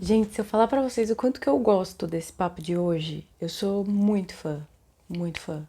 Gente, se eu falar pra vocês o quanto que eu gosto desse papo de hoje, eu sou muito fã, muito fã.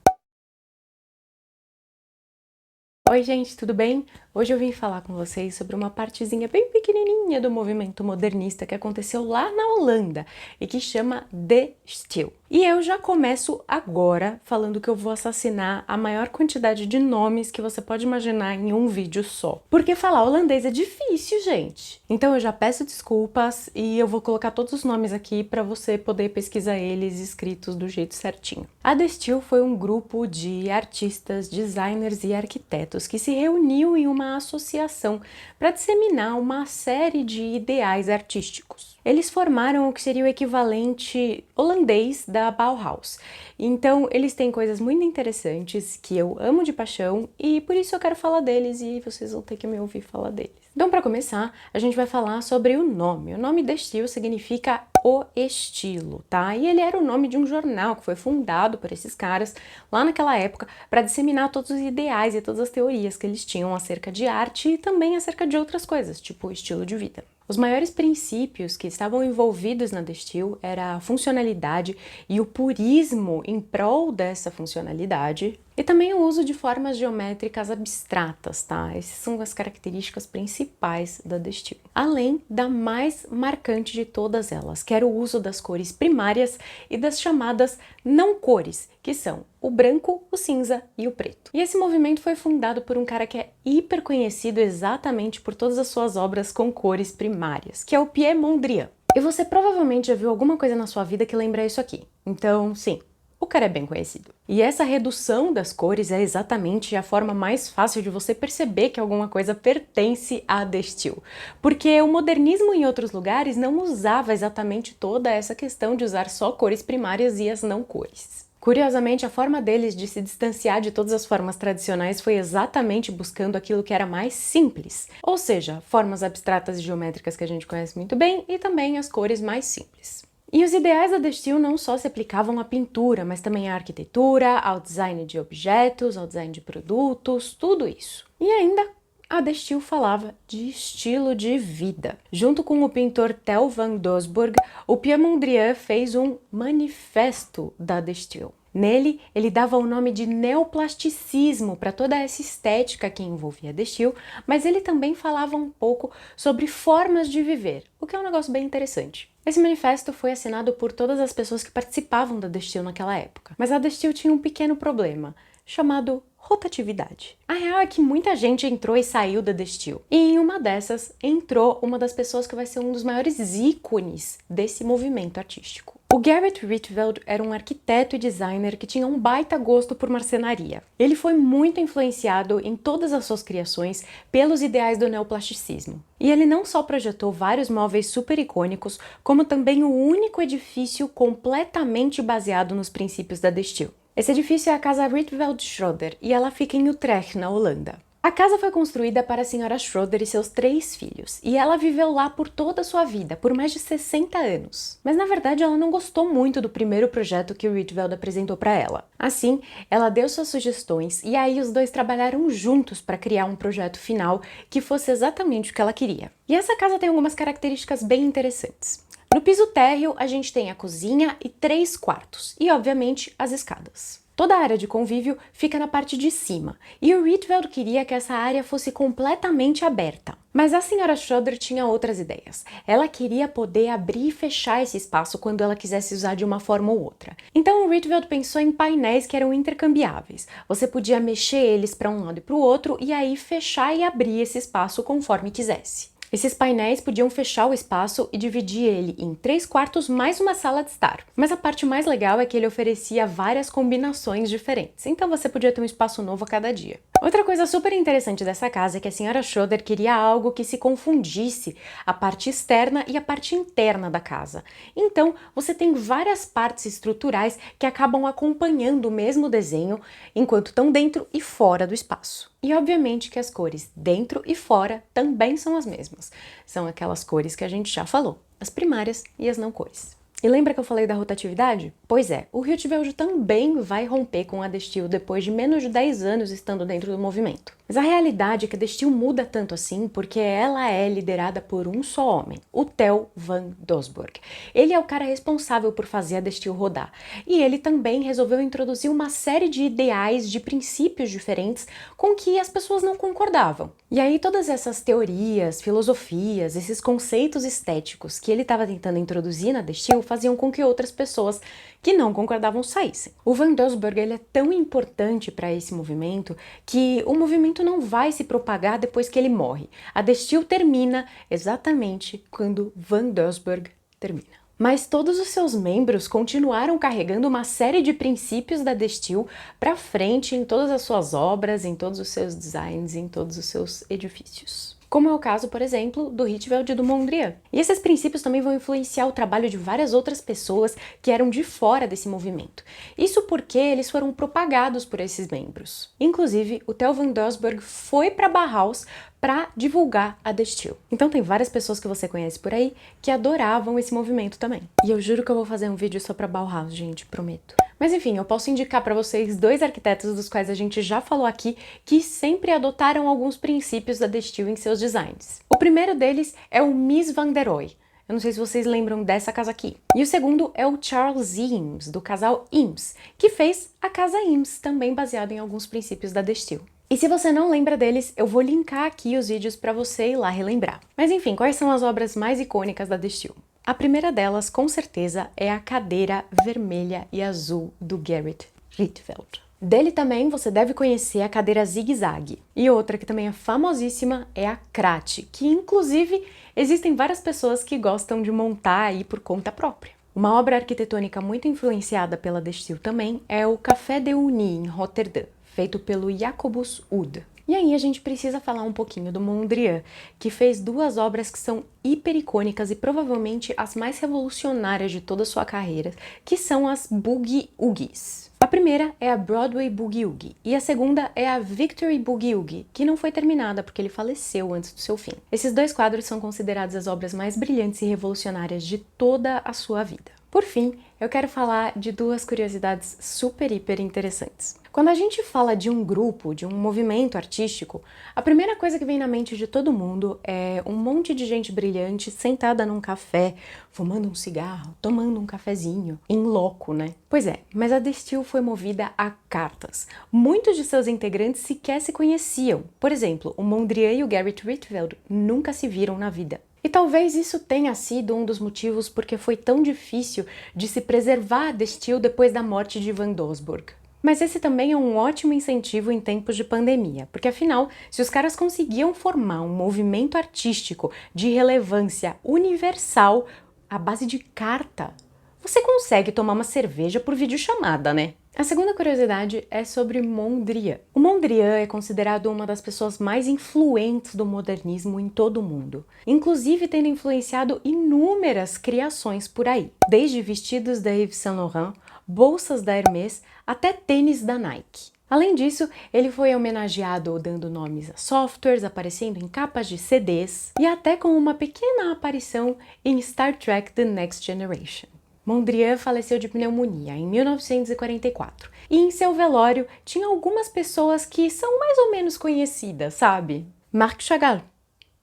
Oi, gente, tudo bem? Hoje eu vim falar com vocês sobre uma partezinha bem pequenininha do movimento modernista que aconteceu lá na Holanda e que chama De Stil. E eu já começo agora falando que eu vou assassinar a maior quantidade de nomes que você pode imaginar em um vídeo só. Porque falar holandês é difícil, gente. Então eu já peço desculpas e eu vou colocar todos os nomes aqui para você poder pesquisar eles escritos do jeito certinho. A De Stil foi um grupo de artistas, designers e arquitetos que se reuniu em uma associação para disseminar uma série de ideais artísticos. Eles formaram o que seria o equivalente holandês da Bauhaus. Então, eles têm coisas muito interessantes que eu amo de paixão e por isso eu quero falar deles e vocês vão ter que me ouvir falar deles. Então, para começar, a gente vai falar sobre o nome. O nome De Stil significa o estilo, tá? E ele era o nome de um jornal que foi fundado por esses caras lá naquela época para disseminar todos os ideais e todas as teorias que eles tinham acerca de arte e também acerca de outras coisas, tipo o estilo de vida. Os maiores princípios que estavam envolvidos na De Stil era a funcionalidade e o purismo em prol dessa funcionalidade, e também o uso de formas geométricas abstratas, tá? Essas são as características principais da De Stil. Além da mais marcante de todas elas, que era o uso das cores primárias e das chamadas não cores, que são o branco, o cinza e o preto. E esse movimento foi fundado por um cara que é hiper conhecido exatamente por todas as suas obras com cores primárias, que é o Piet Mondrian. E você provavelmente já viu alguma coisa na sua vida que lembra isso aqui. Então, sim, o cara é bem conhecido. E essa redução das cores é exatamente a forma mais fácil de você perceber que alguma coisa pertence a De Stil. Porque o modernismo em outros lugares não usava exatamente toda essa questão de usar só cores primárias e as não cores. Curiosamente, a forma deles de se distanciar de todas as formas tradicionais foi exatamente buscando aquilo que era mais simples, ou seja, formas abstratas e geométricas que a gente conhece muito bem e também as cores mais simples. E os ideais da De Stil não só se aplicavam à pintura, mas também à arquitetura, ao design de objetos, ao design de produtos, tudo isso. E ainda a De Stil falava de estilo de vida. Junto com o pintor Theo van Doesburg, o Piet Mondrian fez um manifesto da De Stil. Nele, ele dava o nome de neoplasticismo para toda essa estética que envolvia a De Stil, mas ele também falava um pouco sobre formas de viver, o que é um negócio bem interessante. Esse manifesto foi assinado por todas as pessoas que participavam da De Stil naquela época, mas a De Stil tinha um pequeno problema, chamado rotatividade. A real é que muita gente entrou e saiu da De Stil, e em uma dessas entrou uma das pessoas que vai ser um dos maiores ícones desse movimento artístico. O Gerrit Rietveld era um arquiteto e designer que tinha um baita gosto por marcenaria. Ele foi muito influenciado em todas as suas criações pelos ideais do neoplasticismo. E ele não só projetou vários móveis super icônicos, como também o único edifício completamente baseado nos princípios da De Stil. Esse edifício é a Casa Rietveld Schroeder e ela fica em Utrecht, na Holanda. A casa foi construída para a senhora Schroeder e seus 3 filhos, e ela viveu lá por toda a sua vida, por mais de 60 anos. Mas na verdade ela não gostou muito do primeiro projeto que o Rietveld apresentou para ela. Assim, ela deu suas sugestões e aí os dois trabalharam juntos para criar um projeto final que fosse exatamente o que ela queria. E essa casa tem algumas características bem interessantes. No piso térreo, a gente tem a cozinha e 3 quartos, e obviamente as escadas. Toda a área de convívio fica na parte de cima, e o Rietveld queria que essa área fosse completamente aberta. Mas a senhora Schroeder tinha outras ideias. Ela queria poder abrir e fechar esse espaço quando ela quisesse usar de uma forma ou outra. Então o Rietveld pensou em painéis que eram intercambiáveis. Você podia mexer eles para um lado e para o outro, e aí fechar e abrir esse espaço conforme quisesse. Esses painéis podiam fechar o espaço e dividir ele em 3 quartos mais uma sala de estar. Mas a parte mais legal é que ele oferecia várias combinações diferentes, então você podia ter um espaço novo a cada dia. Outra coisa super interessante dessa casa é que a senhora Schroeder queria algo que se confundisse a parte externa e a parte interna da casa. Então, você tem várias partes estruturais que acabam acompanhando o mesmo desenho enquanto estão dentro e fora do espaço. E obviamente que as cores dentro e fora também são as mesmas. São aquelas cores que a gente já falou, as primárias e as não cores. E lembra que eu falei da rotatividade? Pois é, o Rietveld também vai romper com a Destil depois de menos de 10 anos estando dentro do movimento. Mas a realidade é que a Destil muda tanto assim porque ela é liderada por um só homem, o Theo van Doesburg. Ele é o cara responsável por fazer a Destil rodar. E ele também resolveu introduzir uma série de ideais, de princípios diferentes com que as pessoas não concordavam. E aí todas essas teorias, filosofias, esses conceitos estéticos que ele estava tentando introduzir na Destil faziam com que outras pessoas que não concordavam saíssem. O Van Doesburg ele é tão importante para esse movimento que o movimento não vai se propagar depois que ele morre. A Destil termina exatamente quando Van Doesburg termina. Mas todos os seus membros continuaram carregando uma série de princípios da Destil para frente em todas as suas obras, em todos os seus designs, em todos os seus edifícios. Como é o caso, por exemplo, do Rietveld e do Mondrian. E esses princípios também vão influenciar o trabalho de várias outras pessoas que eram de fora desse movimento. Isso porque eles foram propagados por esses membros. Inclusive, o Theo van Doesburg foi para Bauhaus para divulgar a Destil. Então tem várias pessoas que você conhece por aí que adoravam esse movimento também. E eu juro que eu vou fazer um vídeo só para Bauhaus, gente, prometo. Mas enfim, eu posso indicar para vocês dois arquitetos dos quais a gente já falou aqui que sempre adotaram alguns princípios da Destil em seus designs. O primeiro deles é o Mies van der Rohe. Eu não sei se vocês lembram dessa casa aqui. E o segundo é o Charles Eames, do casal Eames, que fez a casa Eames, também baseado em alguns princípios da Destil. E se você não lembra deles, eu vou linkar aqui os vídeos para você ir lá relembrar. Mas enfim, quais são as obras mais icônicas da Destil? A primeira delas, com certeza, é a cadeira vermelha e azul do Gerrit Rietveld. Dele também você deve conhecer a cadeira zigue-zague. E outra que também é famosíssima é a Crate, que inclusive existem várias pessoas que gostam de montar aí por conta própria. Uma obra arquitetônica muito influenciada pela Destil também é o Café de Unie, em Roterdã, feito pelo Jacobus Ude. E aí a gente precisa falar um pouquinho do Mondrian, que fez duas obras que são hiper icônicas e provavelmente as mais revolucionárias de toda a sua carreira, que são as Boogie Woogies. A primeira é a Broadway Boogie Woogie e a segunda é a Victory Boogie Woogie, que não foi terminada porque ele faleceu antes do seu fim. Esses dois quadros são considerados as obras mais brilhantes e revolucionárias de toda a sua vida. Por fim, eu quero falar de duas curiosidades super, hiper interessantes. Quando a gente fala de um grupo, de um movimento artístico, a primeira coisa que vem na mente de todo mundo é um monte de gente brilhante sentada num café, fumando um cigarro, tomando um cafezinho, em loco, né? Pois é, mas a Destil foi movida a cartas. Muitos de seus integrantes sequer se conheciam. Por exemplo, o Mondrian e o Gerrit Rietveld nunca se viram na vida. E talvez isso tenha sido um dos motivos porque foi tão difícil de se preservar a Destil depois da morte de Van Doesburg. Mas esse também é um ótimo incentivo em tempos de pandemia, porque afinal, se os caras conseguiam formar um movimento artístico de relevância universal à base de carta, você consegue tomar uma cerveja por videochamada, né? A segunda curiosidade é sobre Mondrian. O Mondrian é considerado uma das pessoas mais influentes do modernismo em todo o mundo, inclusive tendo influenciado inúmeras criações por aí, desde vestidos da Yves Saint Laurent, bolsas da Hermès, até tênis da Nike. Além disso, ele foi homenageado dando nomes a softwares, aparecendo em capas de CDs e até com uma pequena aparição em Star Trek The Next Generation. Mondrian faleceu de pneumonia em 1944 e em seu velório tinha algumas pessoas que são mais ou menos conhecidas, sabe? Marc Chagall,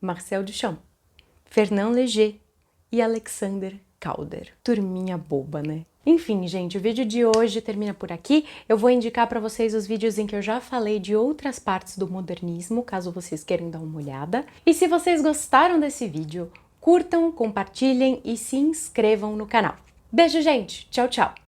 Marcel Duchamp, Fernand Léger e Alexander Calder. Turminha boba, né? Enfim, gente, o vídeo de hoje termina por aqui. Eu vou indicar para vocês os vídeos em que eu já falei de outras partes do modernismo, caso vocês queiram dar uma olhada. E se vocês gostaram desse vídeo, curtam, compartilhem e se inscrevam no canal. Beijo, gente! Tchau, tchau!